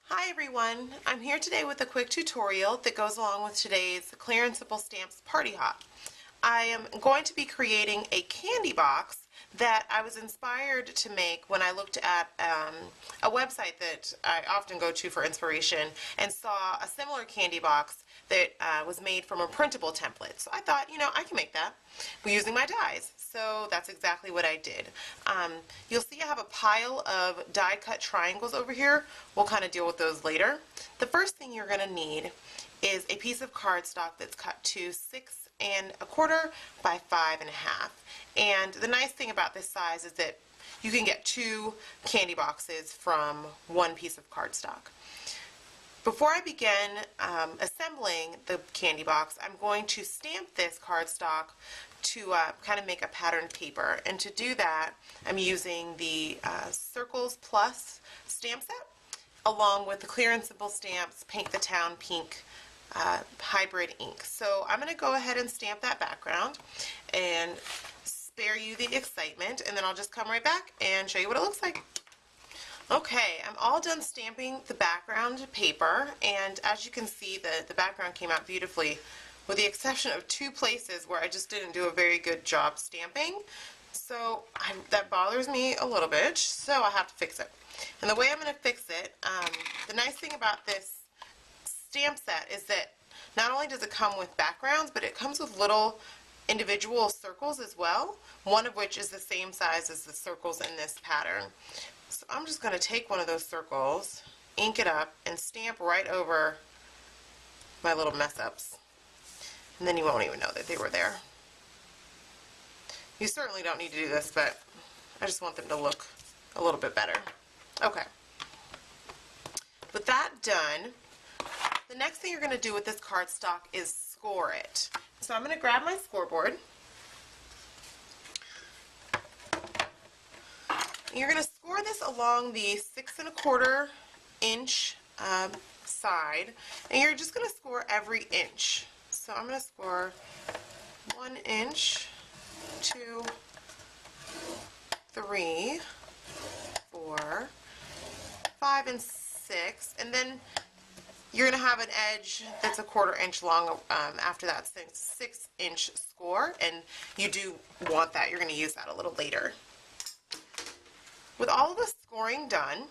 Hi everyone, I'm here today with a quick tutorial that goes along with today's Clearanceable Stamps Party Hop. I am going to be creating a candy box that I was inspired to make when I looked at a website that I often go to for inspiration and saw a similar candy box that was made from a printable template. So I thought, I can make that using my dies. So that's exactly what I did. You'll see I have a pile of die cut triangles over here. We'll kind of deal with those later. The first thing you're going to need is a piece of cardstock that's cut to 6 1/4 by 5 1/2. And the nice thing about this size is that you can get 2 candy boxes from one piece of cardstock. Before I begin assembling the candy box, I'm going to stamp this cardstock to kind of make a patterned paper. And to do that, I'm using the Circles Plus stamp set along with the Clearanceable Stamps Paint the Town Pink hybrid ink. So I'm going to go ahead and stamp that background and spare you the excitement, and then I'll just come right back and show you what it looks like. Okay, I'm all done stamping the background paper, and as you can see, the background came out beautifully, with the exception of 2 places where I just didn't do a very good job stamping. So that bothers me a little bit, so I have to fix it. And the way I'm going to fix it, the nice thing about this stamp set is that not only does it come with backgrounds, but it comes with little individual circles as well, one of which is the same size as the circles in this pattern. So I'm just going to take one of those circles, ink it up, and stamp right over my little mess-ups. And then you won't even know that they were there. You certainly don't need to do this, but I just want them to look a little bit better. Okay. With that done, the next thing you're going to do with this cardstock is score it. So I'm going to grab my scoreboard. You're going to score this along the 6 1/4 inch side, and you're just going to score every inch. So I'm going to score 1 inch, 2, 3, 4, 5, and 6, and then you're going to have an edge that's 1/4 inch long after that 6 inch score, and you do want that. You're going to use that a little later. With all of the scoring done,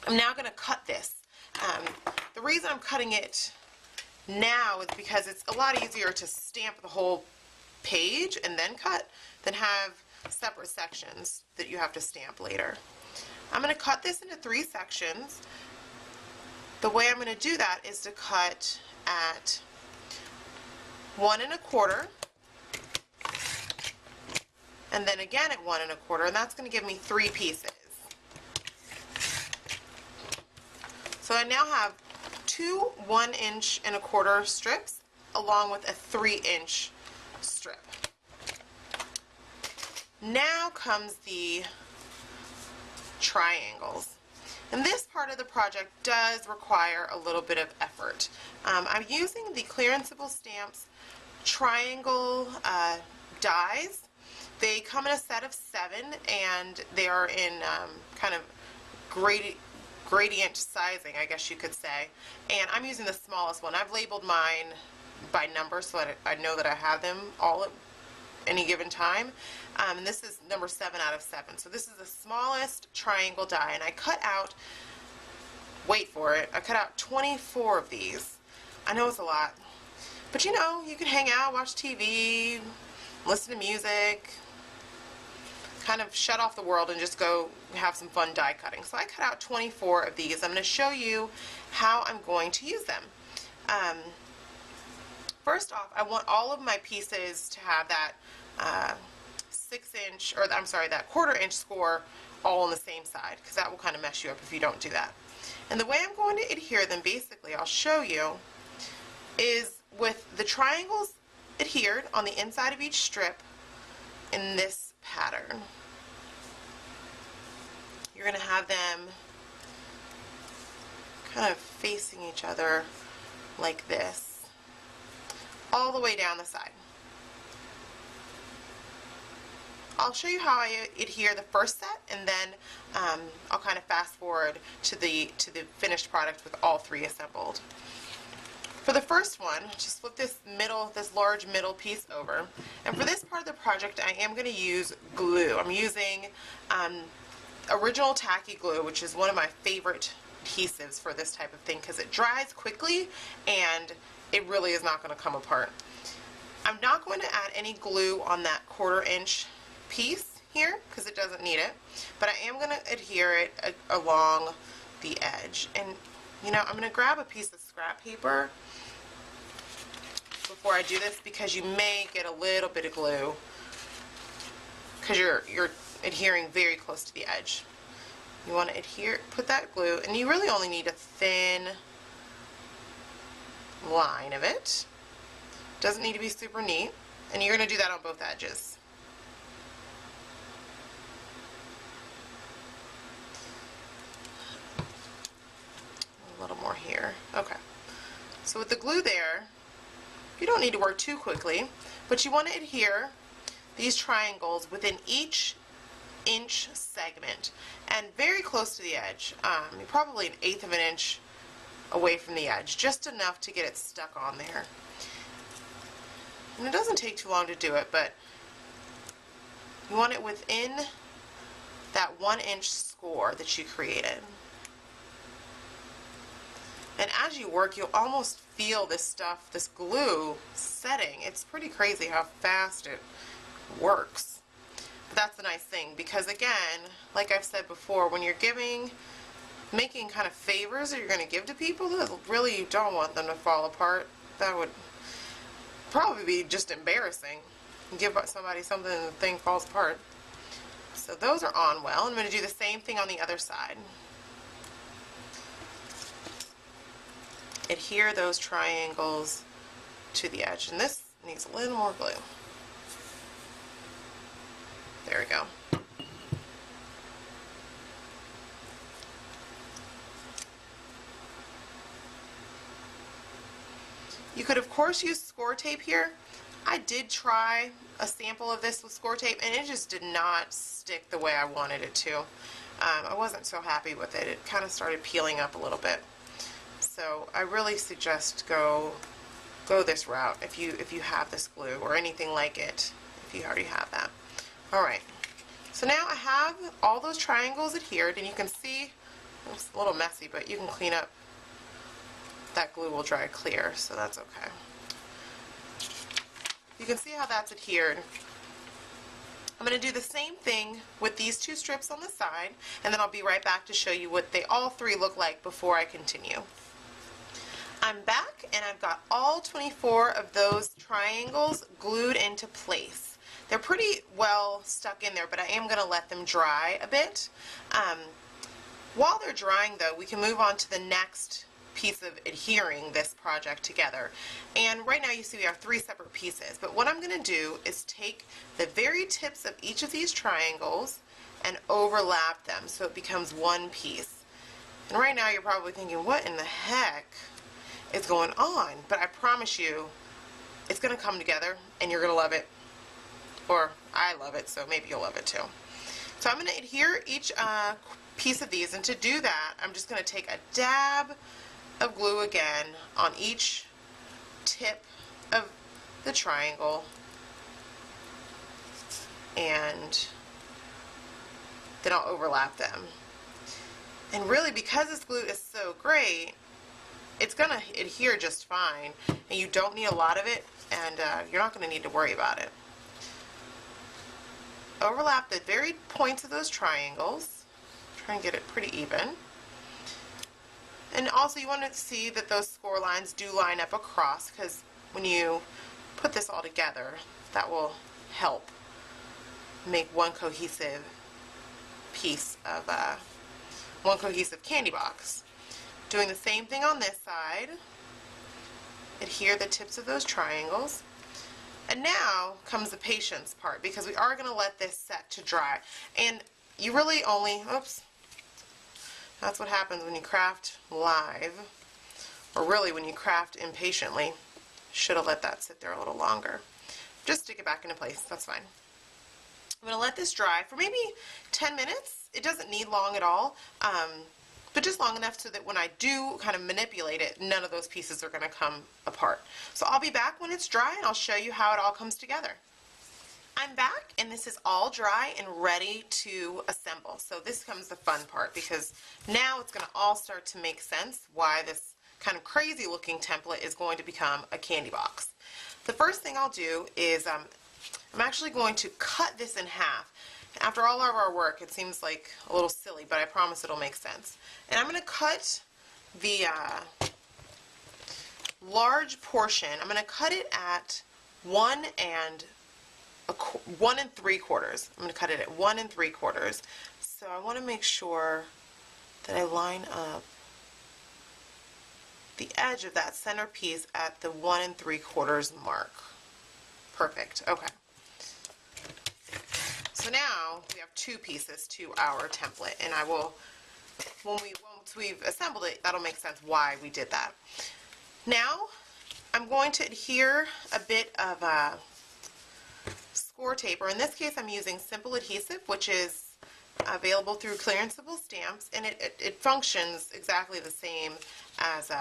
I'm now going to cut this. The reason I'm cutting it now is because it's a lot easier to stamp the whole page and then cut than have separate sections that you have to stamp later. I'm going to cut this into 3 sections. The way I'm going to do that is to cut at 1 1/4, and then again at 1 1/4, and that's going to give me 3 pieces. So I now have 2 1 inch and 1/4 strips along with a 3 inch strip. Now comes the triangles. And this part of the project does require a little bit of effort. I'm using the Clearanceable Stamps triangle dies. They come in a set of 7, and they are in kind of gradient sizing, I guess you could say. And I'm using the smallest one. I've labeled mine by number so that I know that I have them all at any given time. And this is number 7 out of 7. So this is the smallest triangle die, and I cut out, wait for it, I cut out 24 of these. I know it's a lot, but you can hang out, watch TV, listen to music, kind of shut off the world and just go have some fun die cutting. So I cut out 24 of these. I'm going to show you how I'm going to use them. First off, I want all of my pieces to have that 6 inch, or I'm sorry, that 1/4 inch score all on the same side, because that will kind of mess you up if you don't do that. And the way I'm going to adhere them, basically, I'll show you, is with the triangles adhered on the inside of each strip in this pattern. You're going to have them kind of facing each other like this, all the way down the side. I'll show you how I adhere the first set, and then I'll kind of fast forward to the finished product with all three assembled. For the first one, just flip this large middle piece over, and for this part of the project I am going to use glue. I'm using original tacky glue, which is one of my favorite adhesives for this type of thing because it dries quickly and it really is not going to come apart. I'm not going to add any glue on that 1/4 inch piece here because it doesn't need it, but I am going to adhere it along the edge. And you know, I'm going to grab a piece of scrap paper before I do this because you may get a little bit of glue because you're adhering very close to the edge. You want to put that glue, and you really only need a thin line of it. Doesn't need to be super neat, and you're going to do that on both edges. A little more here. Okay. So with the glue there, you don't need to work too quickly, but you want to adhere these triangles within each inch segment and very close to the edge. You're probably 1/8 of an inch away from the edge, just enough to get it stuck on there. And it doesn't take too long to do it, but you want it within that 1 inch score that you created. And as you work, you'll almost feel this stuff, this glue setting. It's pretty crazy how fast it works. But that's the nice thing, because again, like I've said before, when you're making kind of favors that you're going to give to people, really you don't want them to fall apart. That would probably be just embarrassing. You give somebody something and the thing falls apart. So those are on well. I'm going to do the same thing on the other side. Adhere those triangles to the edge, and this needs a little more glue. There we go. You could of course use score tape here. I did try a sample of this with score tape and it just did not stick the way I wanted it to. I wasn't so happy with it. It kind of started peeling up a little bit. So I really suggest go this route if you have this glue or anything like it, if you already have that. Alright, so now I have all those triangles adhered, and you can see it's a little messy, but you can clean up. That glue will dry clear, so that's okay. You can see how that's adhered. I'm going to do the same thing with these two strips on the side, and then I'll be right back to show you what all three look like before I continue. I'm back, and I've got all 24 of those triangles glued into place. They're pretty well stuck in there, but I am going to let them dry a bit. While they're drying, though, we can move on to the next piece of adhering this project together. And right now you see we have 3 separate pieces, but what I'm going to do is take the very tips of each of these triangles and overlap them so it becomes one piece. And right now you're probably thinking, what in the heck is going on? But I promise you it's going to come together and you're going to love it. Or I love it, so maybe you'll love it too. So I'm going to adhere each piece of these, and to do that I'm just going to take a dab of glue again on each tip of the triangle, and then I'll overlap them. And really, because this glue is so great, it's going to adhere just fine, and you don't need a lot of it, and you're not going to need to worry about it. Overlap the very points of those triangles. Try and get it pretty even. And also you want to see that those score lines do line up across, because when you put this all together, that will help make one cohesive piece of one cohesive candy box. Doing the same thing on this side. Adhere the tips of those triangles. And now comes the patience part, because we are going to let this set to dry. And you really only, oops, that's what happens when you craft live, or really when you craft impatiently. Should have let that sit there a little longer. Just stick it back into place, that's fine. I'm going to let this dry for maybe 10 minutes. It doesn't need long at all, but just long enough so that when I do kind of manipulate it, none of those pieces are going to come apart. So I'll be back when it's dry and I'll show you how it all comes together. I'm back and this is all dry and ready to assemble. So this comes the fun part, because now it's going to all start to make sense why this kind of crazy looking template is going to become a candy box. The first thing I'll do is I'm actually going to cut this in half. After all of our work, it seems like a little silly, but I promise it'll make sense. And I'm going to cut the large portion. I'm going to cut it at 1 3/4. I'm going to cut it at 1 3/4. So I want to make sure that I line up the edge of that center piece at the 1 3/4 mark. Perfect. Okay. So now we have 2 pieces to our template, and I will, once we've assembled it, that'll make sense why we did that. Now I'm going to adhere a bit of score tape, or in this case I'm using simple adhesive, which is available through clearanceable stamps, and it functions exactly the same as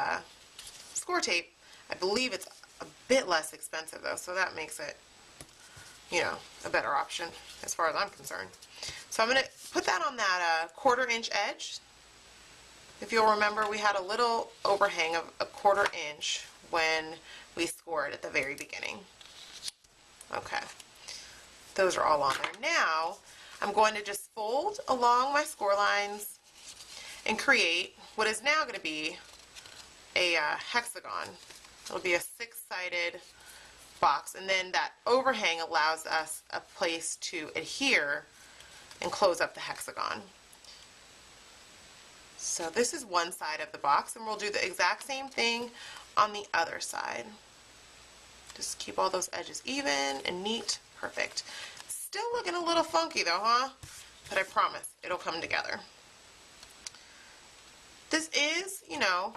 score tape. I believe it's a bit less expensive though, so that makes it, you know, a better option as far as I'm concerned. So I'm going to put that on that 1/4 inch edge. If you'll remember, we had a little overhang of a 1/4 inch when we scored at the very beginning. Okay, those are all on there. Now I'm going to just fold along my score lines and create what is now going to be a hexagon. It'll be a 6-sided box, and then that overhang allows us a place to adhere and close up the hexagon. So this is one side of the box, and we'll do the exact same thing on the other side. Just keep all those edges even and neat. Perfect. Still looking a little funky though, huh? But I promise it'll come together. This is, you know,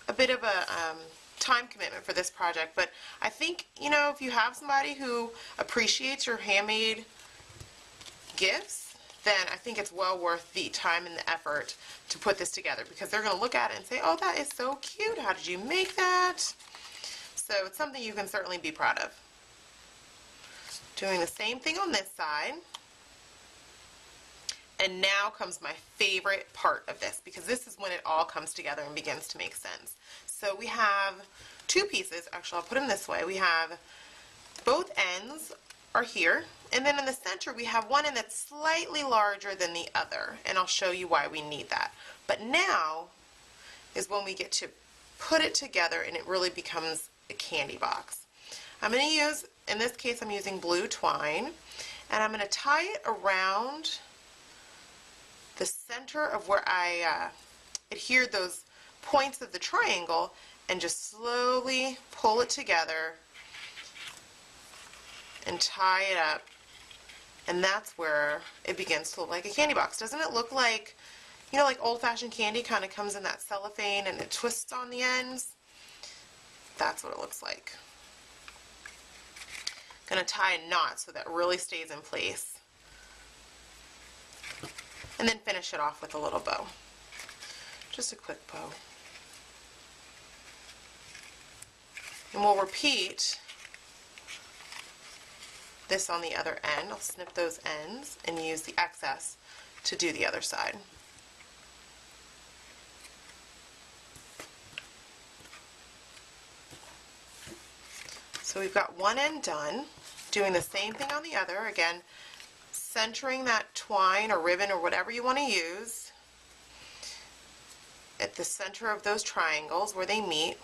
a bit of a time commitment for this project, but I think, you know, if you have somebody who appreciates your handmade gifts, then I think it's well worth the time and the effort to put this together, because they're going to look at it and say, oh, that is so cute, how did you make that? So it's something you can certainly be proud of. Doing the same thing on this side. And now comes my favorite part of this, because this is when it all comes together and begins to make sense. So we have 2 pieces. Actually, I'll put them this way. We have both ends are here, and then in the center we have one end that's slightly larger than the other, and I'll show you why we need that. But now is when we get to put it together and it really becomes a candy box. I'm going to use, in this case I'm using blue twine, and I'm going to tie it around the center of where I adhered those points of the triangle, and just slowly pull it together and tie it up, and that's where it begins to look like a candy box. Doesn't it look like, you know, like old-fashioned candy kind of comes in that cellophane and it twists on the ends? That's what it looks like. I'm going to tie a knot so that really stays in place, and then finish it off with a little bow. Just a quick bow. And we'll repeat this on the other end. I'll snip those ends and use the excess to do the other side. So we've got one end done. Doing the same thing on the other. Again, centering that twine or ribbon or whatever you want to use at the center of those triangles where they meet,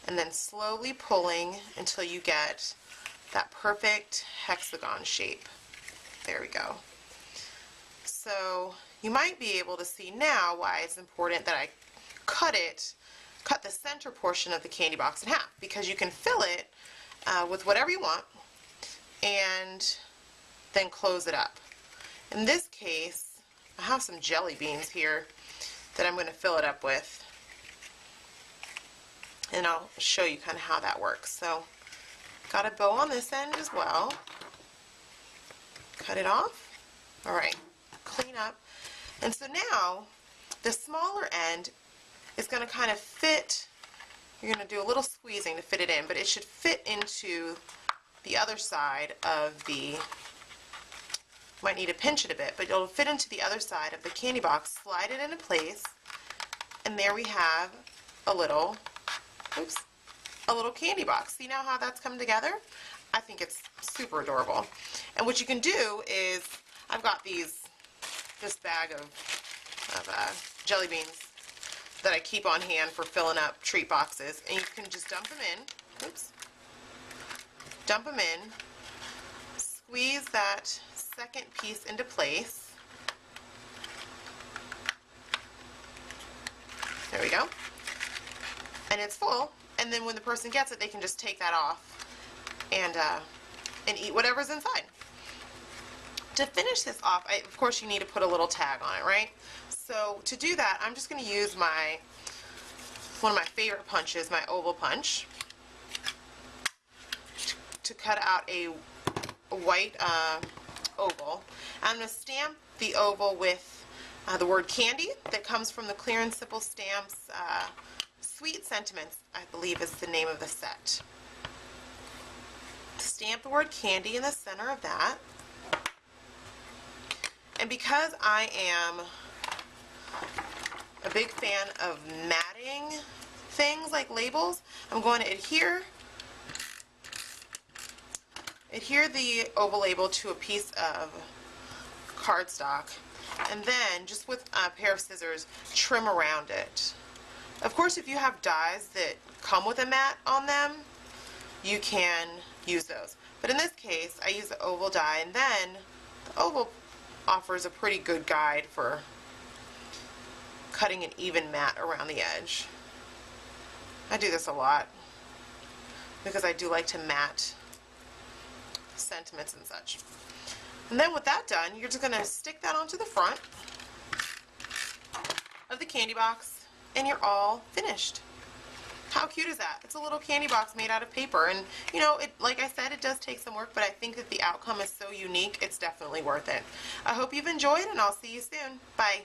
and then slowly pulling until you get that perfect hexagon shape. There we go. So you might be able to see now why it's important that I cut the center portion of the candy box in half, because you can fill it with whatever you want and then close it up. In this case, I have some jelly beans here that I'm going to fill it up with, and I'll show you kind of how that works. So got a bow on this end as well, cut it off. All right, clean up. And so now the smaller end is going to kind of fit. You're going to do a little squeezing to fit it in, but it should fit into the other side of the, might need to pinch it a bit, but it'll fit into the other side of the candy box. Slide it into place, and there we have a little, oops, a little candy box. See now how that's come together? I think it's super adorable. And what you can do is, I've got this bag of jelly beans that I keep on hand for filling up treat boxes, and you can just dump them in. Oops. Dump them in. Squeeze that second piece into place. There we go. And it's full, and then when the person gets it, they can just take that off and eat whatever's inside. To finish this off, of course you need to put a little tag on it, right? So to do that, I'm just going to use one of my favorite punches, my oval punch, to cut out a white oval. I'm going to stamp the oval with the word candy that comes from the Clear and Simple Stamps Sweet Sentiments, I believe is the name of the set. Stamp the word candy in the center of that. And because I am a big fan of matting things like labels, I'm going to adhere the oval label to a piece of cardstock, and then just with a pair of scissors trim around it. Of course, if you have dies that come with a mat on them, you can use those. But in this case, I use the oval die, and then the oval offers a pretty good guide for cutting an even mat around the edge. I do this a lot because I do like to mat sentiments and such. And then with that done, you're just going to stick that onto the front of the candy box, and you're all finished. How cute is that? It's a little candy box made out of paper, and you know, like I said, it does take some work, but I think that the outcome is so unique, it's definitely worth it. I hope you've enjoyed, and I'll see you soon. Bye.